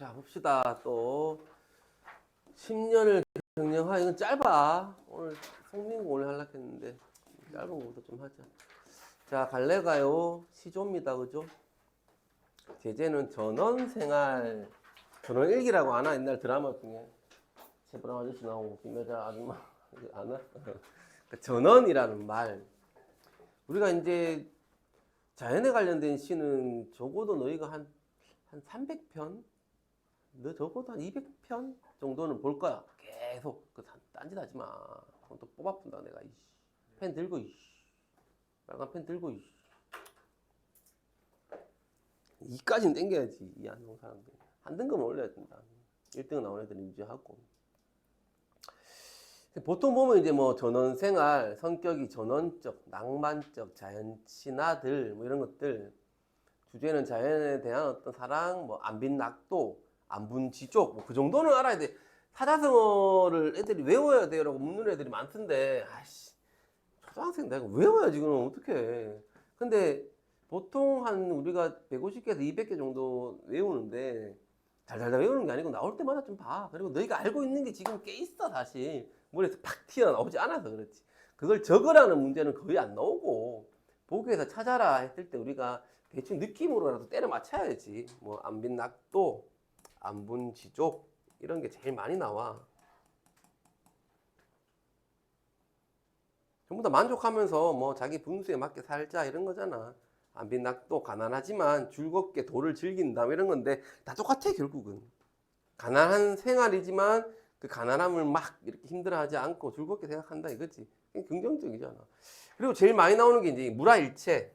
자, 봅시다. 또 10년을 경영하. 이건 짧아. 오늘 성민고 오늘 하려고 했는데 짧은 거부터 좀 하자. 자, 갈래가요. 시조입니다. 그죠? 제재는 전원생활. 전원일기라고 아나? 옛날 드라마 중에 최보람 아저씨 나오고 김여자 아줌마 아나? 전원이라는 말. 우리가 이제 자연에 관련된 시는 적어도 너희가 한 300편? 너 적어도 한 200편 정도는 볼 거야. 계속. 딴짓 하지 마. 그럼 또 뽑아푼다, 내가. 펜 들고, 빨간 펜 들고, 이까지는 땡겨야지. 이 안동 사람들. 한 등급은 올려야 된다. 1등 나온 애들 유지하고. 보통 보면 이제 뭐 전원생활, 성격이 전원적, 낭만적, 자연친화들, 뭐 이런 것들. 주제는 자연에 대한 어떤 사랑, 뭐 안빈낙도, 안분지족, 뭐 그 정도는 알아야 돼. 사자성어를 애들이 외워야 돼요라고 묻는 애들이 많던데, 아이씨, 초등학생 내가 외워야지, 그럼 어떡해. 근데 보통 한 우리가 150개에서 200개 정도 외우는데, 달달달 외우는 게 아니고 나올 때마다 좀 봐. 그리고 너희가 알고 있는 게 지금 꽤 있어, 사실. 머리에서 팍 튀어나오지 않아서 그렇지. 그걸 적으라는 문제는 거의 안 나오고, 보기에서 찾아라 했을 때 우리가 대충 느낌으로라도 때려 맞춰야지. 뭐 안빈낙도, 안분지족 이런 게 제일 많이 나와. 전부 다 만족하면서 뭐 자기 분수에 맞게 살자 이런 거잖아. 안빈낙도 가난하지만 즐겁게 도를 즐긴다 이런 건데 다 똑같아 결국은. 가난한 생활이지만 그 가난함을 막 이렇게 힘들어하지 않고 즐겁게 생각한다 이거지. 긍정적이잖아. 그리고 제일 많이 나오는 게 이제 무라일체.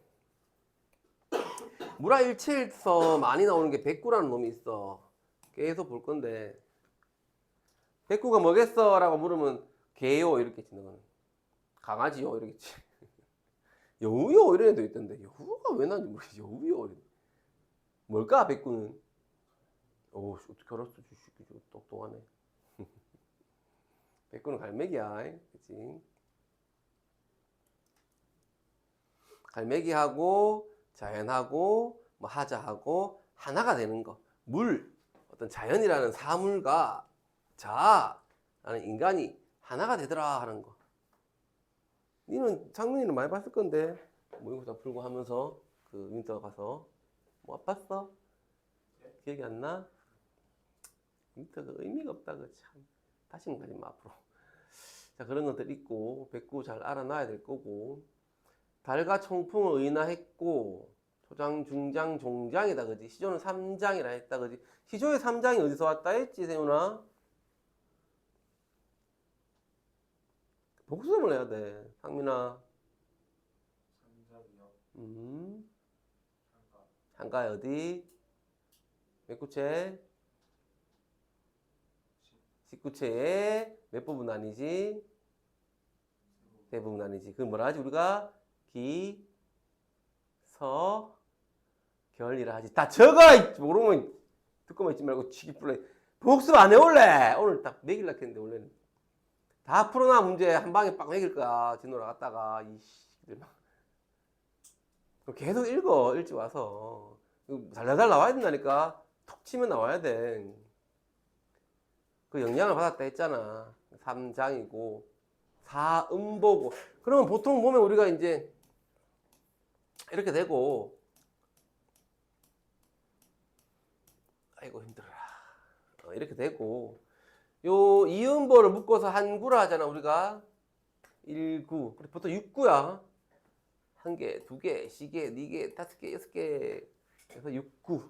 무라일체에서 많이 나오는 게 백구라는 놈이 있어. 계속 볼 건데 백구가 뭐겠어? 라고 물으면 개요 이렇게 치는 거는 강아지요 이렇게 치. 여우요 이런 애도 있던데 여우가 왜 나는지 모르겠어. 여우요 뭘까 백구는? 오 어떻게 알았어? 똑똑하네. 백구는 갈매기야. 그치? 갈매기하고 자연하고 뭐 하자하고 하나가 되는 거. 물 어떤 자연이라는 사물과 자라는 인간이 하나가 되더라 하는 거. 니는 창민이는 많이 봤을 건데 모의고사 풀고 하면서 그 윈터 가서 뭐 봤어? 기억이 안 나? 윈터가 의미가 없다 그 참. 다시는 가지 마 앞으로. 자 그런 것들 있고 백구 잘 알아놔야 될 거고 달과 총풍을 의인화했고 초장, 중장, 종장이다 그지? 시조는 3장이라 했다 그지? 시조의 3장이 어디서 왔다 했지 세훈아? 복습을 해야 돼 상민아. 한가 어디? 몇 구체? 19체에 몇 부분 아니지? 세 부분 아니지. 그럼 뭐라 하지 우리가? 기, 서, 결이라 하지. 다 적어! 모르면 듣고만 있지 말고 치기 플레이. 복습 안 해 원래? 오늘 딱 매길라 했는데 원래는 다 풀어놔 문제 한 방에 빡 매길 거야. 진호라 갔다가 이씨들 막 계속 읽어 일찍 와서 달달달 나와야 된다니까. 톡 치면 나와야 돼. 그 영향을 받았다 했잖아. 3장이고 4음보고 그러면 보통 보면 우리가 이제 이렇게 되고 아이고 힘들어라 이렇게 되고 요 이음보를 묶어서 한구라 하잖아 우리가 1구 보통 6구야. 1개, 2개, 4개, 4개, 5개, 6개 그래서 6구.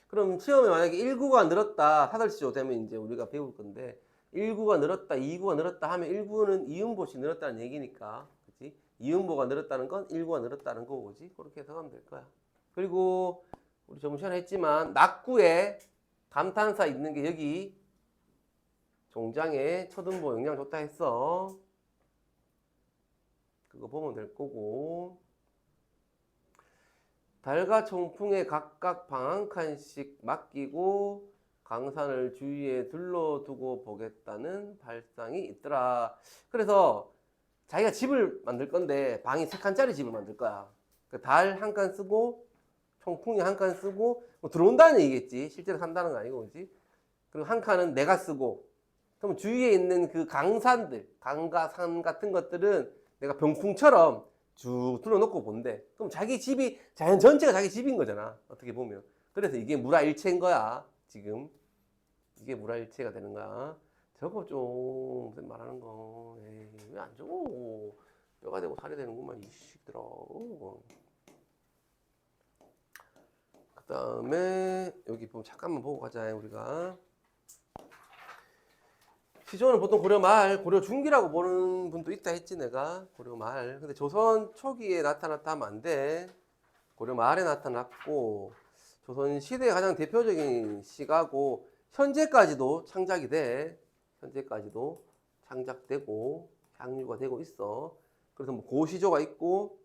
그럼 시험에 만약에 1구가 늘었다 사설시조 되면 이제 우리가 배울 건데 1구가 늘었다 2구가 늘었다 하면 1구는 이음보씩 늘었다는 얘기니까 그치? 이음보가 늘었다는 건 1구가 늘었다는 거지. 그렇게 해석하면 될 거야. 그리고 우리 저번 시간에 했지만 낙구에 감탄사 있는 게 여기 종장에 첫음보 영향 좋다 했어. 그거 보면 될 거고 달과 총풍에 각각 방 한 칸씩 맡기고 강산을 주위에 둘러두고 보겠다는 발상이 있더라. 그래서 자기가 집을 만들 건데 방이 3칸짜리 집을 만들 거야. 달 한 칸 쓰고 통풍이 한 칸 쓰고 뭐 들어온다는 얘기겠지. 실제로 산다는 거 아니고, 그지? 그리고 한 칸은 내가 쓰고. 그럼 주위에 있는 그 강산들, 강과 산 같은 것들은 내가 병풍처럼 쭉 둘러놓고 본대. 그럼 자기 집이, 자연 전체가 자기 집인 거잖아. 어떻게 보면. 그래서 이게 무라일체인 거야. 지금. 이게 무라일체가 되는 거야. 저거 좀, 무슨 말하는 거. 에이, 왜 안 적어? 뼈가 되고 살이 되는구만, 이 시들아. 그 다음에, 여기 보면 잠깐만 보고 가자, 우리가. 시조는 보통 고려 말, 고려 중기라고 보는 분도 있다 했지, 내가. 고려 말. 근데 조선 초기에 나타났다 하면 안 돼. 고려 말에 나타났고, 조선 시대의 가장 대표적인 시가고, 현재까지도 창작이 돼. 현재까지도 창작되고, 향유가 되고 있어. 그래서 뭐 고시조가 있고,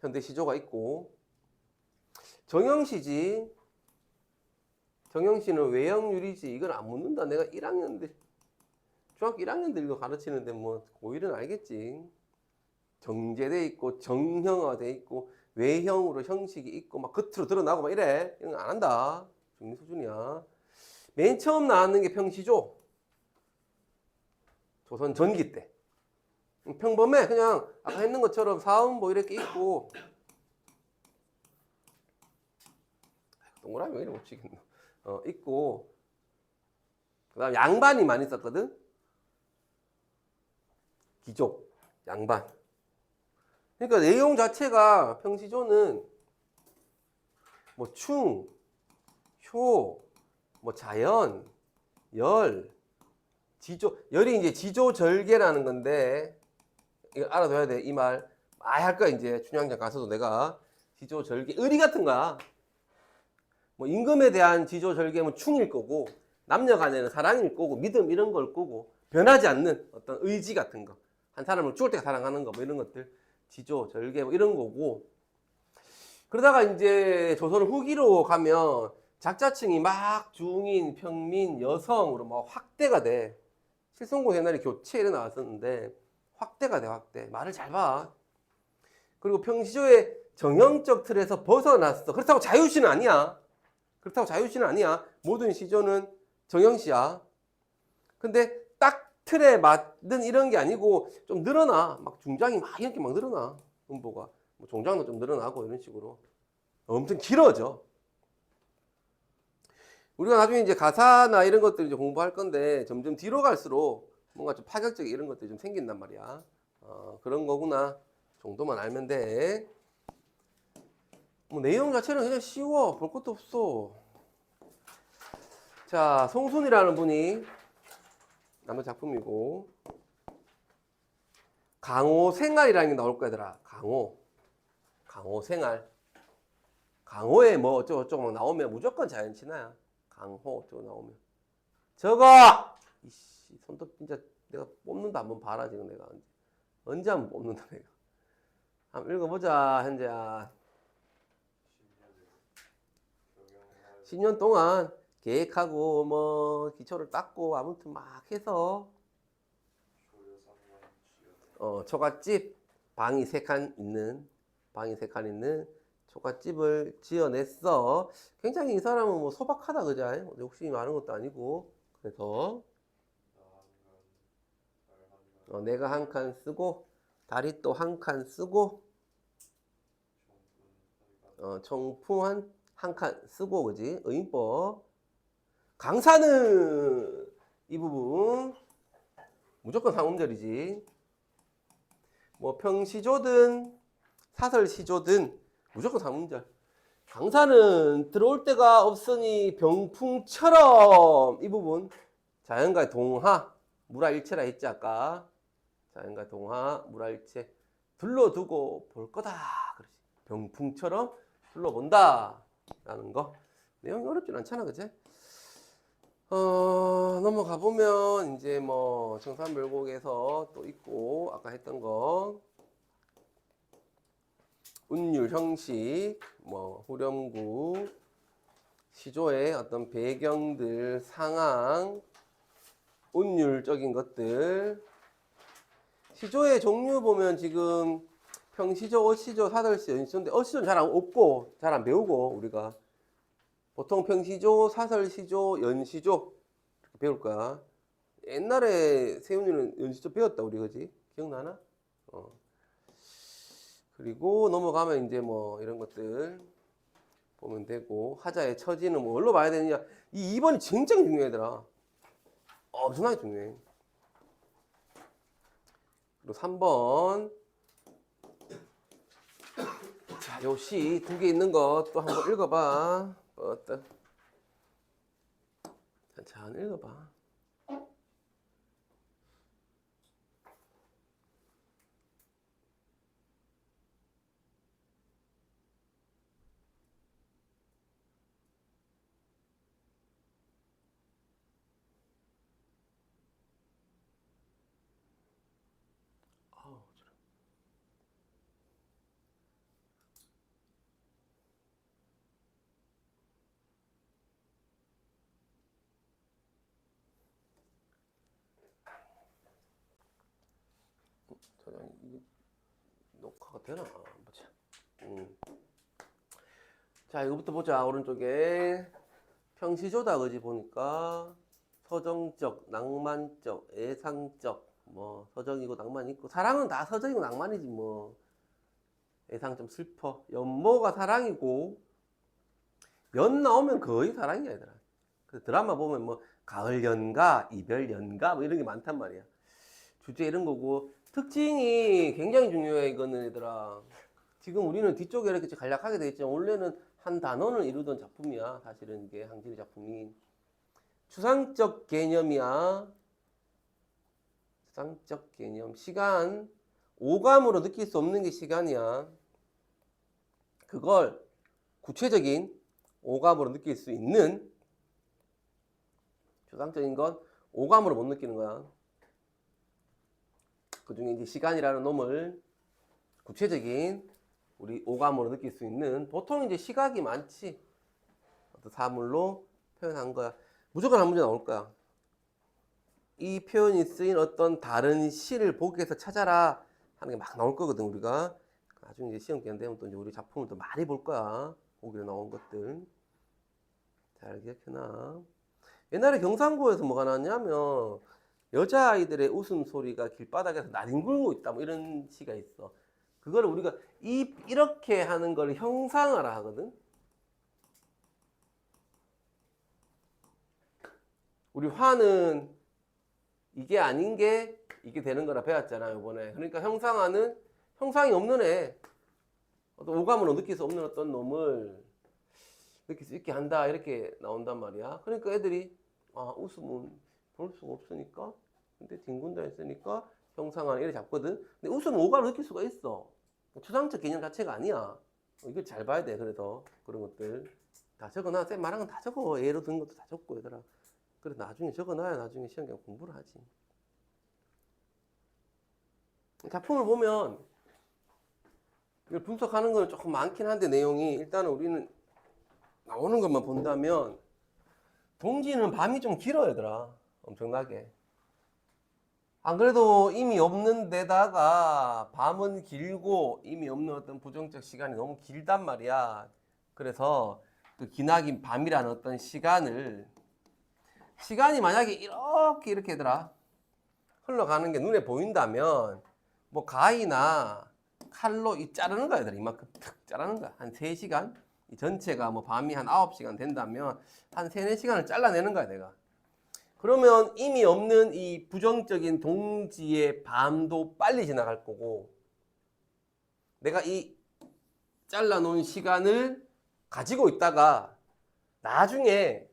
현대 시조가 있고, 정영시지. 정영시는 외영유리지. 이건 안 묻는다. 내가 1학년들. 중학교 1학년들도 가르치는데 뭐 고1은 알겠지. 정제돼 있고 정형화돼 있고 외형으로 형식이 있고 막 겉으로 드러나고 막 이래. 이런 거 안 한다. 중리 수준이야. 맨 처음 나왔는 게 평시조. 조선 전기 때. 평범해. 그냥 아까 했는 것처럼 사음보 이렇게 있고. 동그라미 왜 이래 못 치겠노. 있고. 그 다음 양반이 많이 썼거든. 기족, 양반. 그러니까 내용 자체가 평시조는 뭐 충, 효, 뭐 자연, 열, 지조, 열이 이제 지조절개라는 건데 이거 알아둬야 돼. 이 말 많이 할 거야. 이제 춘향전 가서도 내가 지조절개, 의리 같은 거야. 뭐 임금에 대한 지조절개면 충일 거고 남녀 간에는 사랑일 거고 믿음 이런 걸 거고 변하지 않는 어떤 의지 같은 거. 한 사람을 죽을 때까지 사랑하는 거, 뭐 이런 것들, 지조, 절개, 뭐 이런 거고. 그러다가 이제 조선 후기로 가면 작자층이 막 중인, 평민, 여성으로 막 확대가 돼. 실성고 옛날에 교체 이래 나왔었는데 확대가 돼, 확대. 말을 잘 봐. 그리고 평시조의 정형적 틀에서 벗어났어. 그렇다고 자유시는 아니야. 그렇다고 자유시는 아니야. 모든 시조는 정형시야. 근데 딱 틀에 맞는 이런 게 아니고 좀 늘어나. 막 중장이 막 이렇게 막 늘어나. 음보가. 뭐 종장도 좀 늘어나고 이런 식으로. 엄청 길어져. 우리가 나중에 이제 가사나 이런 것들 이제 공부할 건데 점점 뒤로 갈수록 뭔가 좀 파격적인 이런 것들이 좀 생긴단 말이야. 그런 거구나 정도만 알면 돼. 뭐 내용 자체는 그냥 쉬워. 볼 것도 없어. 자, 송순이라는 분이 남의 작품이고 강호 생활이라는 게 나올 거야, 얘들아. 강호 생활. 강호에 뭐 어쩌고저쩌고 막 나오면 무조건 자연친화야. 강호 어쩌고 나오면 저거! 이씨, 손톱 진짜 내가 뽑는다. 한번 봐라. 지금 내가 언제 한번 뽑는다. 내가 한번 읽어보자. 현재야 10년 동안 계획하고 뭐 기초를 닦고 아무튼 막 해서 초가집 방이 3칸 있는 초가집을 지어냈어. 굉장히 이 사람은 뭐 소박하다, 그자? 욕심이 많은 것도 아니고. 그래서 내가 한 칸 쓰고 다리 또 한 칸 쓰고 청풍 한 칸 쓰고, 그지? 의인법. 강사는 이 부분 무조건 상음절이지. 뭐 평시조든 사설시조든 무조건 상음절. 강사는 들어올 데가 없으니 병풍처럼 이 부분 자연과 동하 무라일체라 했지 아까. 자연과 동하 무라일체 둘러두고 볼 거다. 그렇지. 병풍처럼 둘러본다 라는 거. 내용이 어렵진 않잖아, 그치? 넘어가 보면 이제 뭐 청산별곡에서 또 있고 아까 했던 거 운율 형식, 뭐 후렴구, 시조의 어떤 배경들, 상황, 운율적인 것들. 시조의 종류 보면 지금 평시조, 어시조, 사설시, 연시조인데 어시조는 잘 없고 잘 안 배우고 우리가 보통 평시조, 사설시조, 연시조 이렇게 배울 거야. 옛날에 세훈이는 연시조 배웠다 우리 그지? 기억나나? 그리고 넘어가면 이제 뭐 이런 것들 보면 되고 하자의 처지는 뭐 뭘로 봐야 되느냐. 이 2번이 굉장히 중요하더라. 엄청나게 중요해. 그리고 3번 자, 요 시 두 개 있는 거 또 한번 읽어봐. 어떤 천천히 읽어봐. 아우, 저런 이게 녹화가 되나? 보자. 자, 이거부터 보자. 오른쪽에 평시조다 그지 보니까 서정적, 낭만적, 애상적 뭐 서정이고 낭만 있고 사랑은 다 서정이고 낭만이지 뭐. 애상 좀 슬퍼. 연모가 사랑이고 연 나오면 거의 사랑이야 얘들아. 그 드라마 보면 뭐 가을 연가, 이별 연가 뭐 이런 게 많단 말이야. 주제 이런 거고 특징이 굉장히 중요해 이거는 얘들아. 지금 우리는 뒤쪽에 이렇게 간략하게 되어 있지만 원래는 한 단원을 이루던 작품이야. 사실은 이게 항진의 작품이 추상적 개념이야. 추상적 개념, 시간, 오감으로 느낄 수 없는 게 시간이야. 그걸 구체적인 오감으로 느낄 수 있는 추상적인 건 오감으로 못 느끼는 거야. 그 중에 이제 시간이라는 놈을 구체적인 우리 오감으로 느낄 수 있는 보통 이제 시각이 많지. 어떤 사물로 표현한 거야. 무조건 한 문제 나올 거야. 이 표현이 쓰인 어떤 다른 시를 보기에서 찾아라 하는 게 막 나올 거거든 우리가. 나중에 이제 시험 기간 되면 또 이제 우리 작품을 또 많이 볼 거야. 보기로 나온 것들. 잘 기억해놔. 옛날에 경상고에서 뭐가 나왔냐면 여자아이들의 웃음소리가 길바닥에서 나뒹굴고 있다 뭐 이런 시가 있어. 그거를 우리가 이렇게 하는 걸 형상화라 하거든. 우리 화는 이게 아닌 게 이게 되는 거라 배웠잖아요 이번에. 그러니까 형상화는 형상이 없는 애, 어떤 오감으로 느낄 수 없는 어떤 놈을 느낄 수 있게 한다 이렇게 나온단 말이야. 그러니까 애들이 아 웃음은 볼 수가 없으니까 근데 뒹군다 했으니까 형상화는 이렇게 잡거든. 근데 웃음은 오감으로 느낄 수가 있어. 추상적 개념 자체가 아니야. 이걸 잘 봐야 돼. 그래서 그런 것들 다 적어놔. 쌤 말한 건 다 적어. 예로 든 것도 다 적고 얘들아. 그래 나중에 적어놔야 나중에 시험 기간 공부를 하지. 작품을 보면 이걸 분석하는 건 조금 많긴 한데 내용이 일단은 우리는 나오는 것만 본다면 동지는 밤이 좀 길어 얘들아. 엄청나게. 안 그래도 의미 없는 데다가 밤은 길고 의미 없는 어떤 부정적 시간이 너무 길단 말이야. 그래서 그 기나긴 밤이라는 어떤 시간을 시간이 만약에 이렇게 얘들아 흘러가는 게 눈에 보인다면 뭐 가위나 칼로 이 자르는 거야 얘들아. 이만큼 탁 자르는 거야. 한 3시간 이 전체가 뭐 밤이 한 9시간 된다면 한 3, 4시간을 잘라내는 거야 내가. 그러면 의미 없는 이 부정적인 동지의 밤도 빨리 지나갈 거고 내가 이 잘라놓은 시간을 가지고 있다가 나중에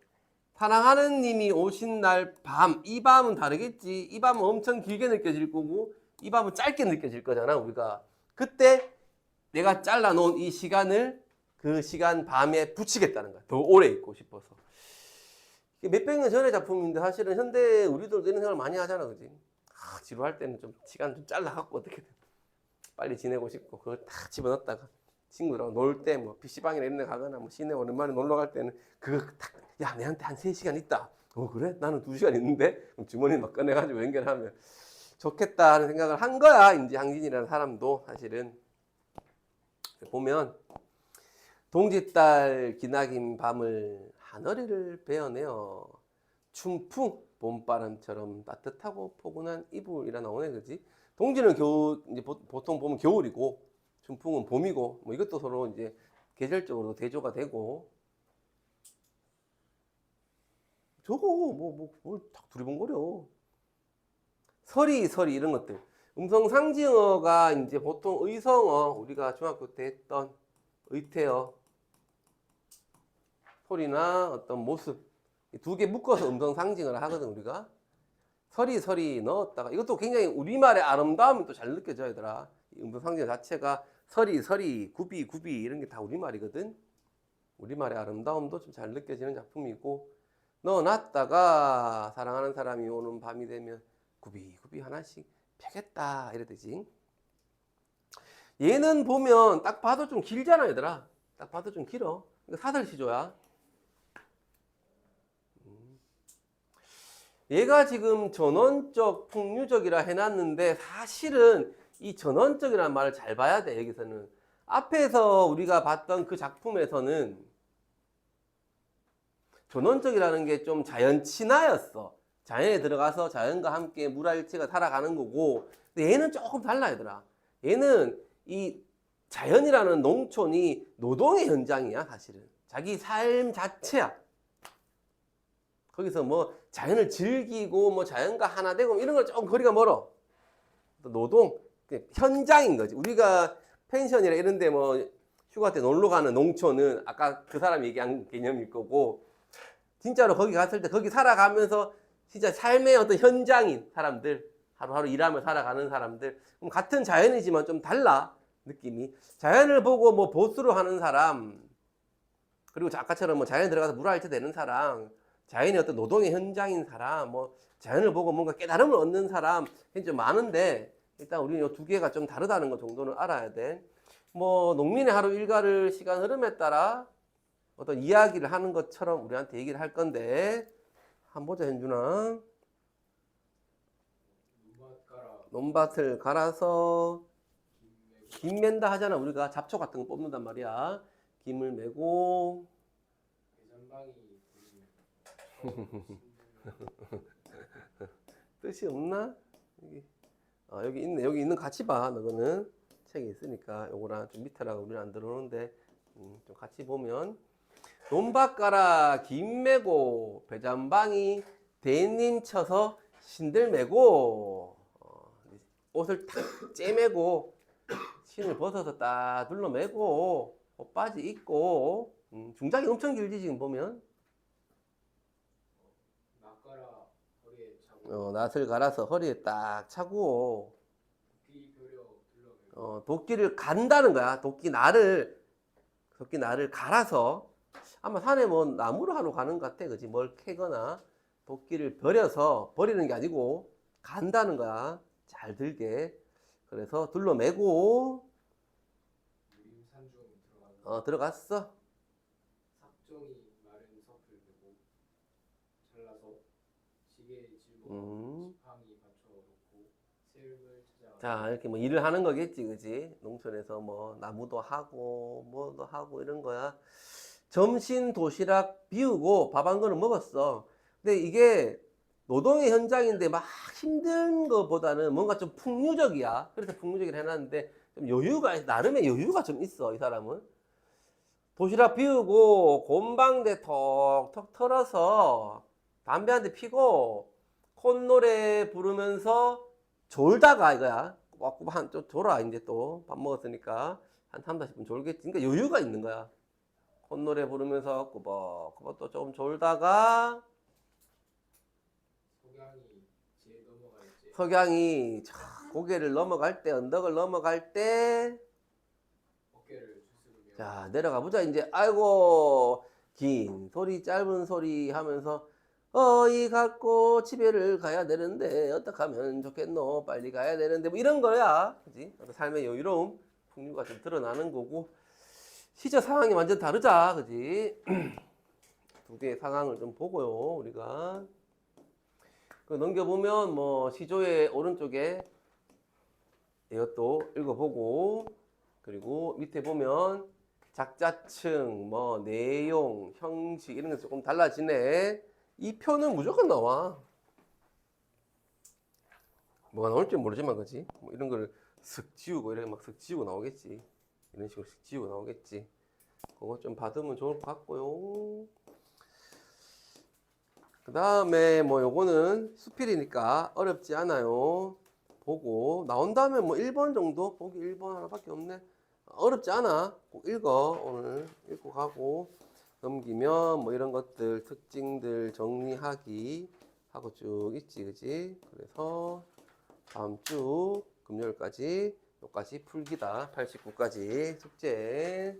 사랑하는 님이 오신 날 밤, 이 밤은 다르겠지. 이 밤은 엄청 길게 느껴질 거고 이 밤은 짧게 느껴질 거잖아 우리가. 그때 내가 잘라놓은 이 시간을 그 시간 밤에 붙이겠다는 거야. 더 오래 있고 싶어서. 몇백 년 전의 작품인데 사실은 현대 우리도 이런 생각을 많이 하잖아 그지. 지루할 때는 좀 시간 좀 잘라갖고 어떻게든 빨리 지내고 싶고 그걸 딱 집어넣었다가 친구들하고 놀 때 뭐 PC방이나 이런 데 가거나 뭐 시내 오랜만에 놀러 갈 때는 그거 딱 야 내한테 한 3시간 있다. 그래? 나는 2시간 있는데? 그럼 주머니 막 꺼내가지고 연결하면 좋겠다 하는 생각을 한 거야. 이제 항진이라는 사람도 사실은. 보면 동짓달 기나긴 밤을 하늘이를 베어내어 춘풍 봄바람처럼 따뜻하고 포근한 이불이라 나오네, 그지? 동지는 겨울, 이제 보통 보면 겨울이고, 춘풍은 봄이고, 뭐 이것도 서로 이제 계절적으로 대조가 되고, 저거 뭘 딱 두리번거려. 서리 이런 것들. 음성 상징어가 이제 보통 의성어, 우리가 중학교 때 했던 의태어, 소리나 어떤 모습, 두 개 묶어서 음성 상징을 하거든, 우리가. 서리 넣었다가, 이것도 굉장히 우리말의 아름다움이 또 잘 느껴져야 되더라. 음성 상징 자체가 서리, 구비 이런 게 다 우리말이거든. 우리말의 아름다움도 좀 잘 느껴지는 작품이고, 넣어놨다가 사랑하는 사람이 오는 밤이 되면 구비 하나씩 펴겠다 이래 되지. 얘는 보면 딱 봐도 좀 길잖아, 얘들아. 딱 봐도 좀 길어. 이거 사설시조야. 얘가 지금 전원적, 풍류적이라 해놨는데 사실은 이 전원적이라는 말을 잘 봐야 돼. 여기서는 앞에서 우리가 봤던 그 작품에서는 전원적이라는 게 좀 자연 친화였어. 자연에 들어가서 자연과 함께 물화일체가 살아가는 거고, 근데 얘는 조금 달라, 얘들아. 얘는 이 자연이라는 농촌이 노동의 현장이야, 사실은. 자기 삶 자체야. 거기서 뭐 자연을 즐기고 뭐 자연과 하나 되고 이런 건 조금 거리가 멀어. 노동, 현장인 거지. 우리가 펜션이나 이런 데 뭐 휴가 때 놀러 가는 농촌은 아까 그 사람 얘기한 개념일 거고, 진짜로 거기 갔을 때 거기 살아가면서 진짜 삶의 어떤 현장인 사람들, 하루하루 일하며 살아가는 사람들, 그럼 같은 자연이지만 좀 달라, 느낌이. 자연을 보고 뭐 보수로 하는 사람, 그리고 아까처럼 뭐 자연에 들어가서 물화일체 되는 사람, 자연의 어떤 노동의 현장인 사람, 뭐 자연을 보고 뭔가 깨달음을 얻는 사람 좀 많은데, 일단 우리는 이 두 개가 좀 다르다는 것 정도는 알아야 돼. 뭐 농민의 하루 일과를 시간 흐름에 따라 어떤 이야기를 하는 것처럼 우리한테 얘기를 할 건데, 한번 보자, 현준아. 논밭을 갈아서 김 맨다 하잖아. 우리가 잡초 같은 거 뽑는단 말이야. 김을 메고 뜻이 없나? 여기 있네. 여기 있는 같이 봐. 너는 책에 있으니까 요거랑 좀 밑에라고 우리는 안 들어오는데, 좀 같이 보면 논밭 갈아 김 메고 배잔방이 대님 쳐서 신들 메고, 옷을 탁 째매고 신을 벗어서 딱 둘러 매고 옷바지 입고, 중장이 엄청 길지 지금 보면. 낫을 갈아서 허리에 딱 차고, 도끼를 간다는 거야. 도끼 날을 갈아서, 아마 산에 뭐 나무를 하러 가는 것 같아, 그지? 뭘 캐거나 도끼를 버려서, 버리는 게 아니고 간다는 거야. 잘 들게. 그래서 둘러매고, 들어갔어. 삭종이 마른 섭을 두고 잘라서 시계에 집어 지팡이 받쳐놓고 새를 찾아. 자, 이렇게 뭐 일을 하는 거겠지, 그지? 농촌에서 뭐 나무도 하고 뭐도 하고 이런 거야. 점심 도시락 비우고 밥 한 그릇 먹었어. 근데 이게 노동의 현장인데 막 힘든 것보다는 뭔가 좀 풍류적이야. 그래서 풍류적이라 해놨는데, 좀 여유가, 나름의 여유가 좀 있어, 이 사람은. 도시락 비우고 곰방대 톡톡 털어서 담배 한 대 피고 콧노래 부르면서 졸다가 이거야. 좀 졸아. 이제 또 밥 먹었으니까 한 3, 40분 졸겠지. 그러니까 여유가 있는 거야. 콧노래 부르면서 꾸벅꾸벅 또 좀 졸다가 석양이 고개를 넘어갈 때, 언덕을 넘어갈 때, 자, 내려가 보자. 이제 아이고 긴 소리 짧은 소리 하면서 어이 갖고 집에를 가야 되는데 어떡하면 좋겠노, 빨리 가야 되는데, 뭐 이런 거야, 그지? 삶의 여유로움, 풍류가 좀 드러나는 거고, 시적 상황이 완전 다르자, 그지? 두 개의 상황을 좀 보고요, 우리가. 그 넘겨보면 뭐 시조의 오른쪽에 이것도 읽어보고, 그리고 밑에 보면 작자층, 뭐 내용, 형식 이런 게 조금 달라지네. 이 표는 무조건 나와. 뭐가 나올지 모르지만 그지? 뭐 이런 거를 슥 지우고 이렇게 막 슥 지우고 나오겠지. 이런 식으로 슥 지우고 나오겠지. 그거 좀 받으면 좋을 것 같고요. 그 다음에 뭐 요거는 수필이니까 어렵지 않아요. 보고 나온 다음에 뭐 1번 정도? 보기 1번 하나밖에 없네. 어렵지 않아. 꼭 읽어. 오늘 읽고 가고 넘기면 뭐 이런 것들 특징들 정리하기 하고 쭉 있지 그지? 그래서 다음 주 금요일까지 여기까지 풀기다. 89까지 숙제.